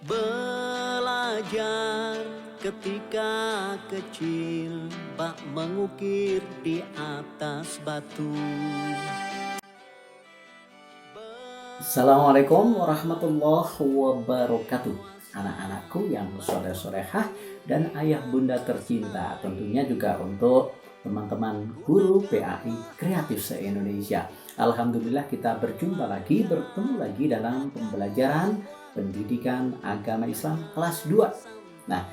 Belajar ketika kecil, bak mengukir di atas batu. Assalamualaikum warahmatullahi wabarakatuh. Anak-anakku yang soleh-solehah dan ayah bunda tercinta, tentunya juga untuk teman-teman guru PAI Kreatif se-Indonesia. Alhamdulillah kita bertemu lagi dalam pembelajaran pendidikan agama Islam kelas 2. Nah,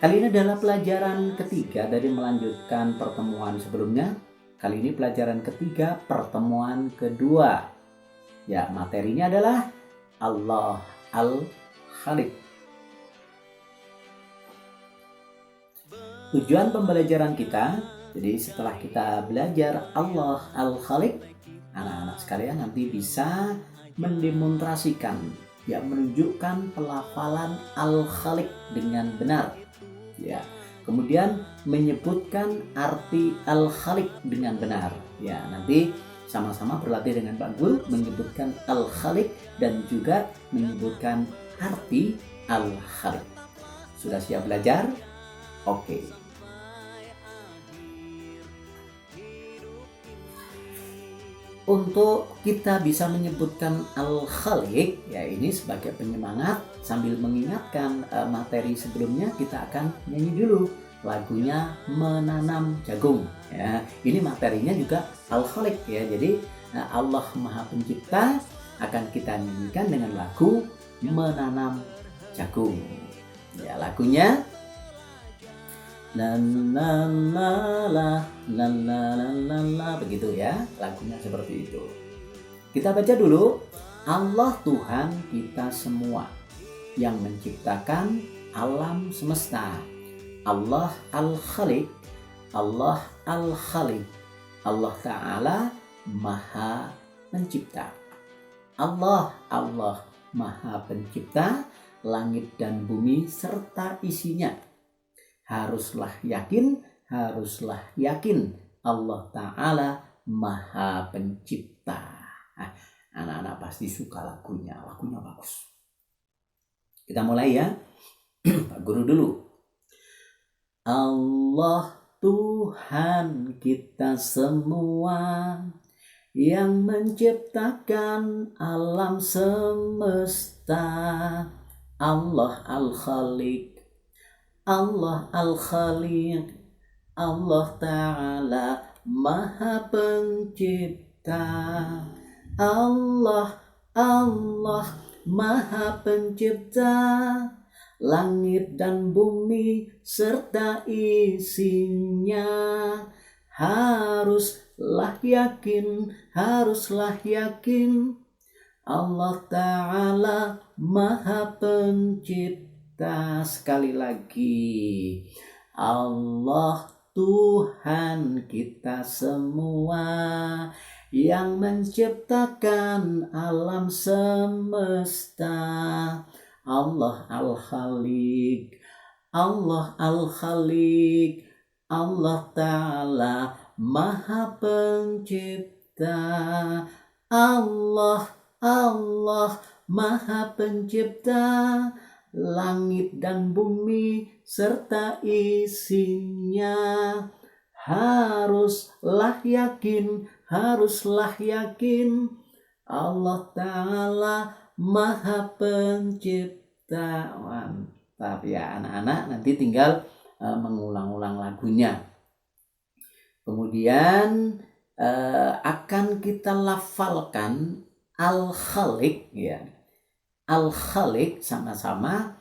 kali ini adalah pelajaran ketiga dari melanjutkan pertemuan sebelumnya. Kali ini pelajaran ketiga pertemuan kedua. Ya, materinya adalah Allah Al-Khaliq. Tujuan pembelajaran kita, jadi setelah kita belajar Allah Al-Khaliq, anak-anak sekalian nanti bisa mendemonstrasikan, ya, menunjukkan pelafalan Al-Khaliq dengan benar. Ya, kemudian menyebutkan arti Al-Khaliq dengan benar. Ya, nanti sama-sama berlatih dengan Pak Guru menyebutkan Al-Khaliq dan juga menyebutkan arti Al-Khaliq. Sudah siap belajar? Oke. Untuk kita bisa menyebutkan Al-Khaliq, ya ini sebagai penyemangat sambil mengingatkan materi sebelumnya, kita akan nyanyi dulu lagunya Menanam Jagung. Ya, ini materinya juga Al-Khaliq ya. Jadi Allah Maha Pencipta akan kita nyanyikan dengan lagu Menanam Jagung. Ya, lagunya la la la la la la la la, begitu ya, lagunya seperti itu. Kita baca dulu. Allah Tuhan kita semua yang menciptakan alam semesta. Allah Al-Khaliq, Allah Al-Khaliq, Allah Ta'ala Maha Pencipta. Allah Maha Pencipta langit dan bumi serta isinya. Haruslah yakin Allah Ta'ala Maha Pencipta. Anak-anak pasti suka lagunya bagus. Kita mulai ya. Pak Guru dulu. Allah Tuhan kita semua yang menciptakan alam semesta. Allah Al-Khaliq, Allah Al-Khaliq, Allah Ta'ala Maha Pencipta. Allah Maha Pencipta langit dan bumi serta isinya. Haruslah yakin Allah Ta'ala Maha Pencipta. Sekali lagi, Allah Tuhan kita semua yang menciptakan alam semesta. Allah Al-Khaliq, Allah Al-Khaliq, Allah Ta'ala Maha Pencipta. Allah Maha Pencipta langit dan bumi serta isinya. Haruslah yakin Allah Ta'ala Maha Pencipta. Mantap ya anak-anak, nanti tinggal mengulang-ulang lagunya. Kemudian akan kita lafalkan Al-Khaliq ya. Al-Khaliq sama-sama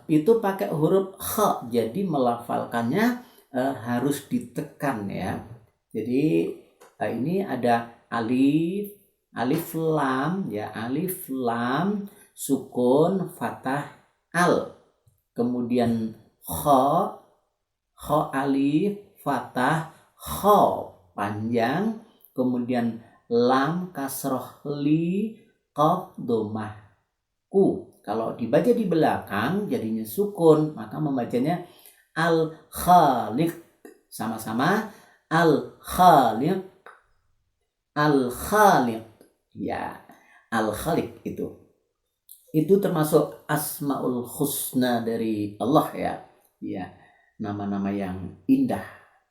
itu pakai huruf kha, jadi melafalkannya harus ditekan ya. Jadi ini ada alif lam ya, alif lam sukun fathah al, kemudian kha alif fathah kha panjang, kemudian lam kasroh li qaf dhammah ku. Kalau dibaca di belakang jadinya sukun, maka membacanya Al-Khaliq. Sama-sama Al-Khaliq, Al-Khaliq. Ya, Al-Khaliq itu. Itu termasuk Asmaul Husna dari Allah ya. Ya, nama-nama yang indah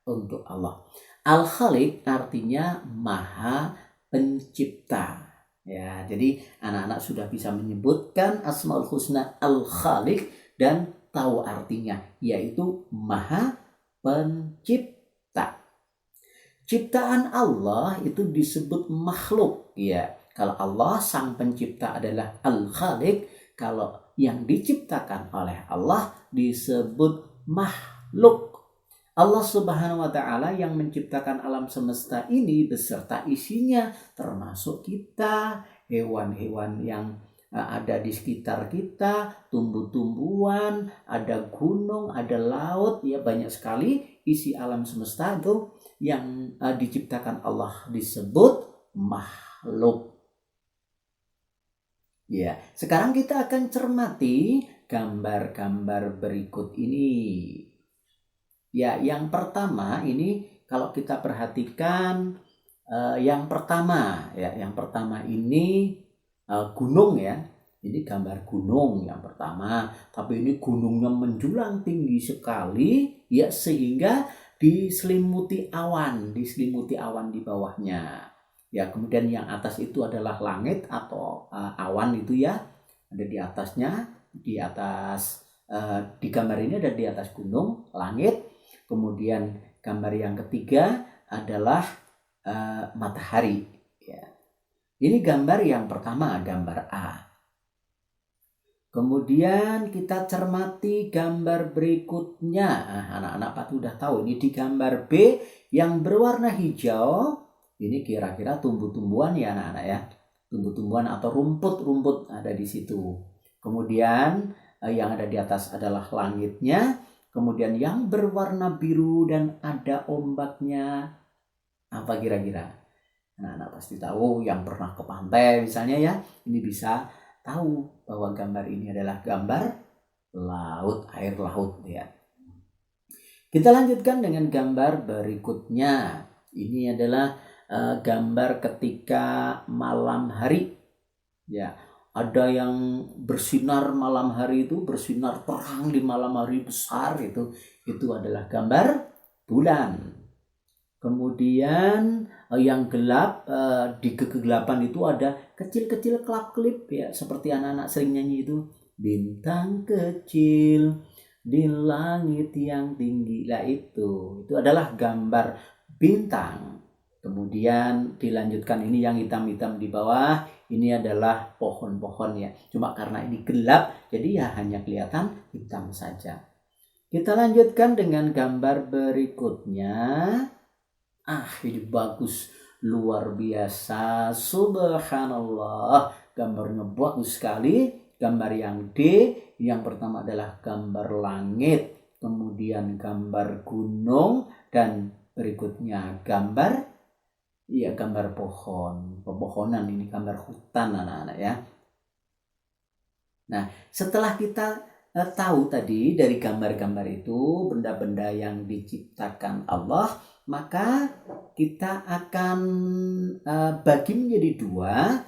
untuk Allah. Al-Khaliq artinya Maha Pencipta. Ya, jadi anak-anak sudah bisa menyebutkan Asmaul Husna Al-Khaliq dan tahu artinya, yaitu Maha Pencipta. Ciptaan Allah itu disebut makhluk ya. Kalau Allah sang pencipta adalah Al-Khaliq, kalau yang diciptakan oleh Allah disebut makhluk. Allah Subhanahu wa Ta'ala yang menciptakan alam semesta ini beserta isinya, termasuk kita, hewan-hewan yang ada di sekitar kita, tumbuh-tumbuhan, ada gunung, ada laut, ya banyak sekali isi alam semesta itu yang diciptakan Allah disebut makhluk. Ya, sekarang kita akan cermati gambar-gambar berikut ini. Ya, yang pertama ini kalau kita perhatikan yang pertama ini gunung ya. Ini gambar gunung yang pertama, tapi ini gunungnya menjulang tinggi sekali ya, sehingga diselimuti awan di bawahnya. Ya, kemudian yang atas itu adalah langit atau awan itu ya, ada di atasnya, di atas di gambar ini ada di atas gunung, langit. Kemudian gambar yang ketiga adalah matahari. Ya. Ini gambar yang pertama, gambar A. Kemudian kita cermati gambar berikutnya. Anak-anak pasti sudah tahu ini di gambar B yang berwarna hijau. Ini kira-kira tumbuh-tumbuhan ya anak-anak ya. Tumbuh-tumbuhan atau rumput-rumput ada di situ. Kemudian yang ada di atas adalah langitnya. Kemudian yang berwarna biru dan ada ombaknya. Apa kira-kira? Anak-anak pasti tahu yang pernah ke pantai misalnya ya. Ini bisa tahu bahwa gambar ini adalah gambar laut, air laut ya. Kita lanjutkan dengan gambar berikutnya. Ini adalah gambar ketika malam hari ya, ada yang bersinar malam hari itu, bersinar terang di malam hari besar itu adalah gambar bulan. Kemudian yang gelap, di kegelapan itu ada kecil-kecil kelap-kelip ya, seperti anak-anak sering nyanyi itu, bintang kecil di langit yang tinggi. Lah itu adalah gambar bintang. Kemudian dilanjutkan ini yang hitam-hitam di bawah, ini adalah pohon-pohon ya. Cuma karena ini gelap, jadi ya hanya kelihatan hitam saja. Kita lanjutkan dengan gambar berikutnya. Ini bagus, luar biasa, subhanallah. Gambarnya bagus sekali. Gambar yang D, yang pertama adalah gambar langit, kemudian gambar gunung, dan berikutnya gambar pohon, pepohonan. Ini gambar hutan anak-anak ya. Nah, setelah kita tahu tadi dari gambar-gambar itu benda-benda yang diciptakan Allah, maka kita akan bagi menjadi dua,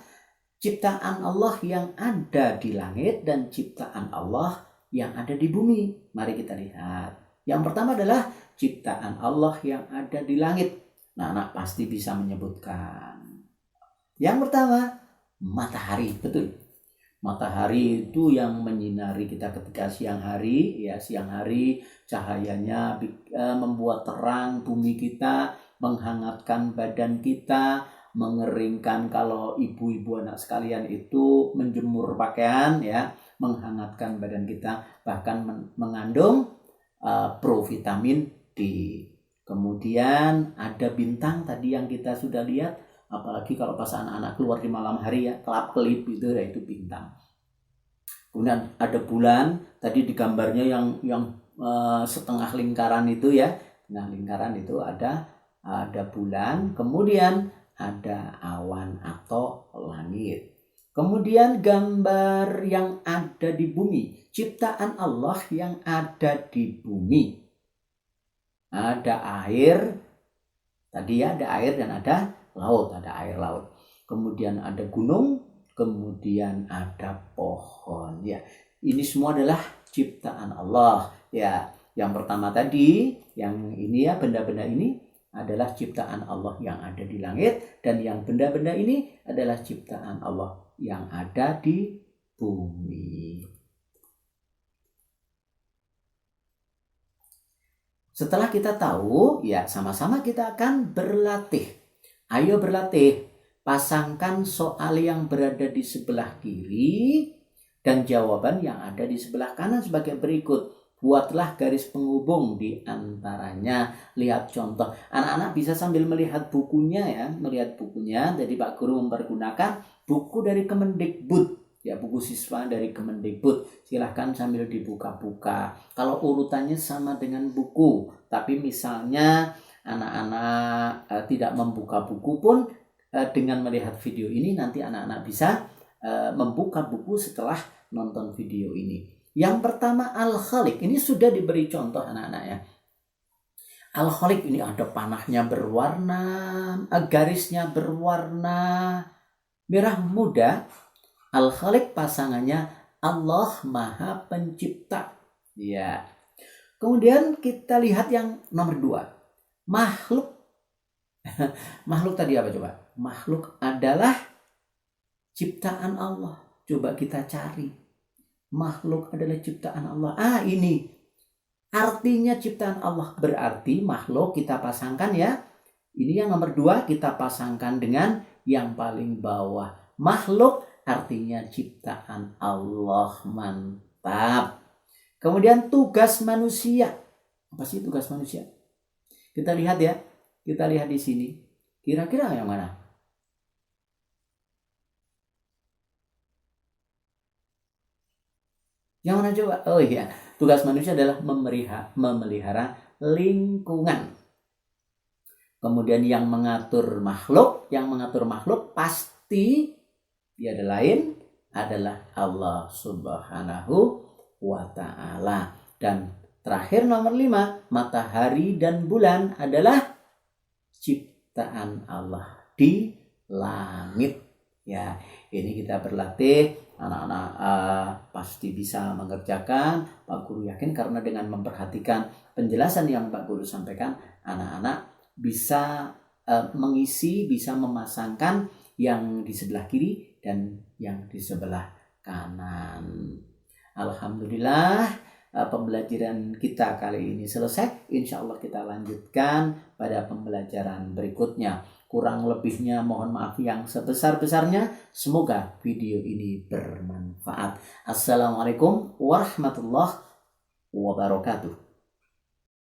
ciptaan Allah yang ada di langit dan ciptaan Allah yang ada di bumi. Mari kita lihat. Yang pertama adalah ciptaan Allah yang ada di langit. Nah, anak pasti bisa menyebutkan. Yang pertama, matahari, betul. Matahari itu yang menyinari kita ketika siang hari, ya siang hari cahayanya membuat terang bumi kita, menghangatkan badan kita, mengeringkan kalau ibu-ibu anak sekalian itu menjemur pakaian ya, menghangatkan badan kita, bahkan mengandung provitamin D. Kemudian ada bintang tadi yang kita sudah lihat, apalagi kalau pas anak-anak keluar di malam hari ya, kelap-kelip itu ya, itu bintang. Kemudian ada bulan, tadi di gambarnya yang setengah lingkaran itu ya, setengah lingkaran itu ada bulan, kemudian ada awan atau langit. Kemudian gambar yang ada di bumi, ciptaan Allah yang ada di bumi. Ada air, tadi ya ada air dan ada laut, ada air laut. Kemudian ada gunung, kemudian ada pohon. Ya, ini semua adalah ciptaan Allah. Ya, yang pertama tadi, yang ini ya, benda-benda ini adalah ciptaan Allah yang ada di langit, dan yang benda-benda ini adalah ciptaan Allah yang ada di bumi. Setelah kita tahu, ya sama-sama kita akan berlatih. Ayo berlatih. Pasangkan soal yang berada di sebelah kiri dan jawaban yang ada di sebelah kanan sebagai berikut. Buatlah garis penghubung di antaranya. Lihat contoh. Anak-anak bisa sambil melihat bukunya ya, melihat bukunya. Jadi Pak Guru mempergunakan buku dari Kemendikbud. Ya, buku siswa dari Kemendikbud. Silahkan sambil dibuka-buka. Kalau urutannya sama dengan buku, tapi misalnya anak-anak tidak membuka buku pun, dengan melihat video ini nanti anak-anak bisa membuka buku setelah nonton video ini. Yang pertama Al-Khaliq. Ini sudah diberi contoh anak-anak ya. Al-Khaliq ini ada panahnya berwarna, garisnya berwarna merah muda. Al-Khaliq pasangannya Allah Maha Pencipta. Ya. Kemudian kita lihat yang nomor 2. Makhluk. Makhluk tadi apa coba? Makhluk adalah ciptaan Allah. Coba kita cari. Makhluk adalah ciptaan Allah. Ini. Artinya ciptaan Allah. Berarti makhluk kita pasangkan ya. Ini yang nomor 2 kita pasangkan dengan yang paling bawah. Makhluk artinya ciptaan Allah. Mantap. Kemudian tugas manusia. Apa sih tugas manusia? Kita lihat ya. Kita lihat di sini. Kira-kira yang mana? Yang mana coba? Oh iya. Tugas manusia adalah memelihara lingkungan. Kemudian yang mengatur makhluk pasti tiada lain adalah Allah Subhanahu wa ta'ala. Dan terakhir nomor 5, matahari dan bulan adalah ciptaan Allah di langit. Ya, ini kita berlatih. Anak-anak pasti bisa mengerjakan. Pak Guru yakin karena dengan memperhatikan penjelasan yang Pak Guru sampaikan, anak-anak bisa mengisi, bisa memasangkan yang di sebelah kiri dan yang di sebelah kanan. Alhamdulillah, pembelajaran kita kali ini selesai. Insya Allah kita lanjutkan pada pembelajaran berikutnya. Kurang lebihnya mohon maaf yang sebesar-besarnya. Semoga video ini bermanfaat. Assalamualaikum warahmatullahi wabarakatuh.